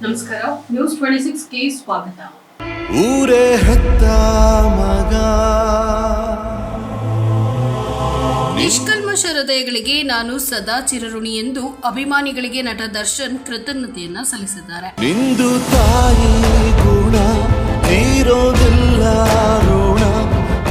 ನಮಸ್ಕಾರ, ನ್ಯೂಸ್ 26ಗೆ ಸ್ವಾಗತ. ಊರೇ ಹೆತ್ತ ಮಗ. ನಿಷ್ಕಲ್ಮಶ ಹೃದಯಗಳಿಗೆ ನಾನು ಸದಾ ಚಿರಋಣಿ ಎಂದು ಅಭಿಮಾನಿಗಳಿಗೆ ನಟ ದರ್ಶನ್ ಕೃತಜ್ಞತೆಯನ್ನ ಸಲ್ಲಿಸಿದ್ದಾರೆ. ನಿಂದು ತಾಯಿ ಗುಣ ತೀರೋದಿಲ್ಲ ಋಣ.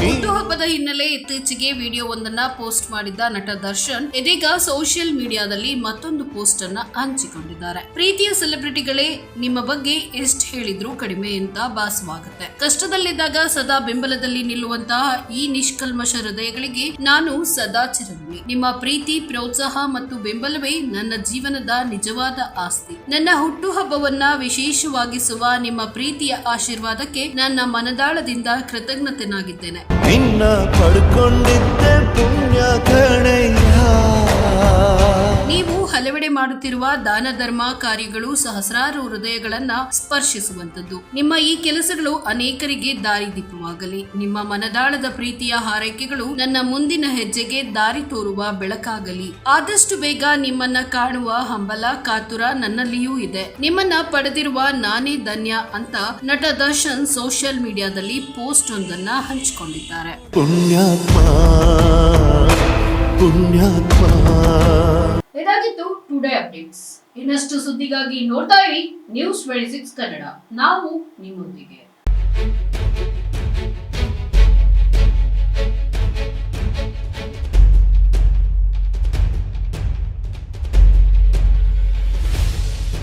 ಹುಟ್ಟುಹಬ್ಬದ ಹಿನ್ನೆಲೆ ಇತ್ತೀಚೆಗೆ ವಿಡಿಯೋವೊಂದನ್ನ ಪೋಸ್ಟ್ ಮಾಡಿದ್ದ ನಟ ದರ್ಶನ್ ಇದೀಗ ಸೋಷಿಯಲ್ ಮೀಡಿಯಾದಲ್ಲಿ ಮತ್ತೊಂದು ಪೋಸ್ಟ್ ಅನ್ನ ಹಂಚಿಕೊಂಡಿದ್ದಾರೆ. ಪ್ರೀತಿಯ ಸೆಲೆಬ್ರಿಟಿಗಳೇ, ನಿಮ್ಮ ಬಗ್ಗೆ ಎಷ್ಟು ಹೇಳಿದ್ರು ಕಡಿಮೆ ಅಂತ ಭಾಸವಾಗುತ್ತೆ. ಕಷ್ಟದಲ್ಲಿದ್ದಾಗ ಸದಾ ಬೆಂಬಲದಲ್ಲಿ ನಿಲ್ಲುವಂತಹ ಈ ನಿಷ್ಕಲ್ಮಶ ಹೃದಯಗಳಿಗೆ ನಾನು ಸದಾ ಚಿರಋಣಿ. ನಿಮ್ಮ ಪ್ರೀತಿ, ಪ್ರೋತ್ಸಾಹ ಮತ್ತು ಬೆಂಬಲವೇ ನನ್ನ ಜೀವನದ ನಿಜವಾದ ಆಸ್ತಿ. ನನ್ನ ಹುಟ್ಟುಹಬ್ಬವನ್ನ ವಿಶೇಷವಾಗಿಸುವ ನಿಮ್ಮ ಪ್ರೀತಿಯ ಆಶೀರ್ವಾದಕ್ಕೆ ನನ್ನ ಮನದಾಳದಿಂದ ಕೃತಜ್ಞತೆನಾಗಿದ್ದೇನೆ. ನಿನ್ನ ಪಡ್ಕೊಂಡಿದ್ದೆ ಪುಣ್ಯ ಕಣಯ್ಯ. ನೀವು ಹಲವೆಡೆ ಮಾಡುತ್ತಿರುವ ದಾನ ಧರ್ಮ ಕಾರ್ಯಗಳು ಸಹಸ್ರಾರು ಹೃದಯಗಳನ್ನ ಸ್ಪರ್ಶಿಸುವಂತದ್ದು. ನಿಮ್ಮ ಈ ಕೆಲಸಗಳು ಅನೇಕರಿಗೆ ದಾರಿದೀಪವಾಗಲಿ. ನಿಮ್ಮ ಮನದಾಳದ ಪ್ರೀತಿಯ ಹಾರೈಕೆಗಳು ನನ್ನ ಮುಂದಿನ ಹೆಜ್ಜೆಗೆ ದಾರಿ ತೋರುವ ಬೆಳಕಾಗಲಿ. ಆದಷ್ಟು ಬೇಗ ನಿಮ್ಮನ್ನ ಕಾಣುವ ಹಂಬಲ, ಕಾತುರ ನನ್ನಲ್ಲಿಯೂ ಇದೆ. ನಿಮ್ಮನ್ನ ಪಡೆದಿರುವ ನಾನೇ ಧನ್ಯ ಅಂತ ನಟ ದರ್ಶನ್ ಸೋಷಿಯಲ್ ಮೀಡಿಯಾದಲ್ಲಿ ಪೋಸ್ಟ್ ಒಂದನ್ನ ಹಂಚಿಕೊಂಡಿದ್ದಾರೆ. ಪುಣ್ಯಾತ್ಮ ಪುಣ್ಯಾತ್ಮ. ಇದಾಗಿತ್ತು ಟುಡೇ ಅಪ್ಡೇಟ್ಸ್. ಇನ್ನಷ್ಟು ಸುದ್ದಿಗಾಗಿ ನೋಡ್ತಾ ಇರಿ ನ್ಯೂಸ್ 26 ಕನ್ನಡ. ನಾವು ನಿಮ್ಮೊಂದಿಗೆ.